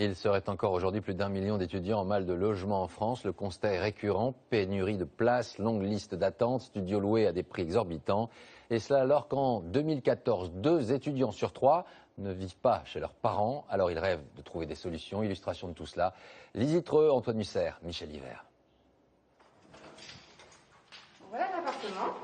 Il serait encore aujourd'hui plus d'1 million d'étudiants en mal de logement en France. Le constat est récurrent, pénurie de places, longue liste d'attente, studios loués à des prix exorbitants. Et cela alors qu'en 2014, 2 étudiants sur 3 ne vivent pas chez leurs parents. Alors ils rêvent de trouver des solutions. Illustration de tout cela, Lizzie Treux, Antoine Huster, Michel Hiver. Voilà l'appartement.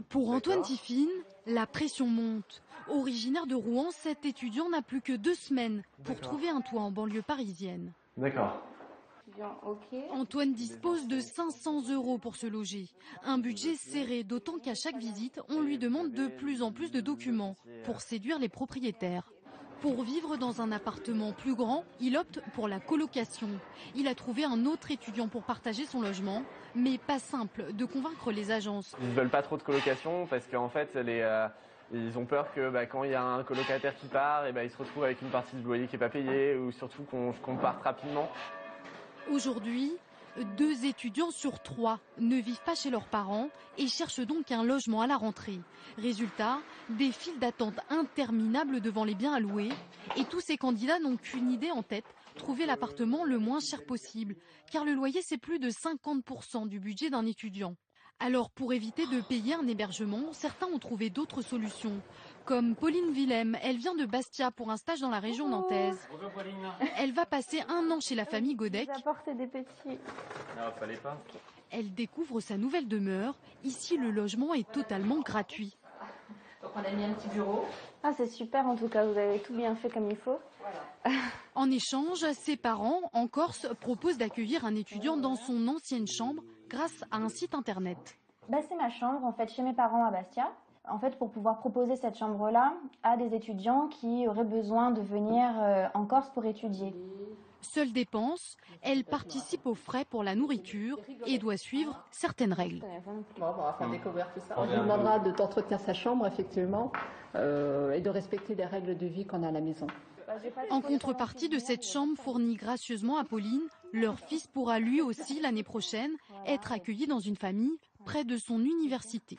Pour Antoine Tiffine, la pression monte. Originaire de Rouen, cet étudiant n'a plus que 2 semaines pour trouver un toit en banlieue parisienne. D'accord. Antoine dispose de 500 € pour se loger. Un budget serré, d'autant qu'à chaque visite, on lui demande de plus en plus de documents pour séduire les propriétaires. Pour vivre dans un appartement plus grand, il opte pour la colocation. Il a trouvé un autre étudiant pour partager son logement, mais pas simple de convaincre les agences. Ils ne veulent pas trop de colocation parce qu'en fait, ils ont peur que quand il y a un colocataire qui part, ils se retrouvent avec une partie du loyer qui n'est pas payée ou surtout qu'on parte rapidement. Aujourd'hui, 2 étudiants sur 3 ne vivent pas chez leurs parents et cherchent donc un logement à la rentrée. Résultat, des files d'attente interminables devant les biens à louer. Et tous ces candidats n'ont qu'une idée en tête, trouver l'appartement le moins cher possible. Car le loyer, c'est plus de 50% du budget d'un étudiant. Alors pour éviter de payer un hébergement, certains ont trouvé d'autres solutions. Comme Pauline Willem, elle vient de Bastia pour un stage dans la région nantaise. Bonjour Pauline. Elle va passer 1 an chez la famille Godec. Des petits. Non, fallait pas. Elle découvre sa nouvelle demeure. Ici, le logement est totalement gratuit. Donc on a mis un petit bureau. Ah, c'est super en tout cas, vous avez tout bien fait comme il faut. Voilà. En échange, ses parents, en Corse, proposent d'accueillir un étudiant dans son ancienne chambre grâce à un site internet. C'est ma chambre en fait chez mes parents à Bastia. En fait, pour pouvoir proposer cette chambre-là à des étudiants qui auraient besoin de venir en Corse pour étudier. Seule dépense, elle participe aux frais pour la nourriture et doit suivre certaines règles. Bon, on va faire découvrir tout ça. On lui demandera de t'entretenir sa chambre, effectivement, et de respecter les règles de vie qu'on a à la maison. En contrepartie de cette chambre fournie gracieusement à Pauline, leur fils pourra lui aussi l'année prochaine être accueilli dans une famille près de son université.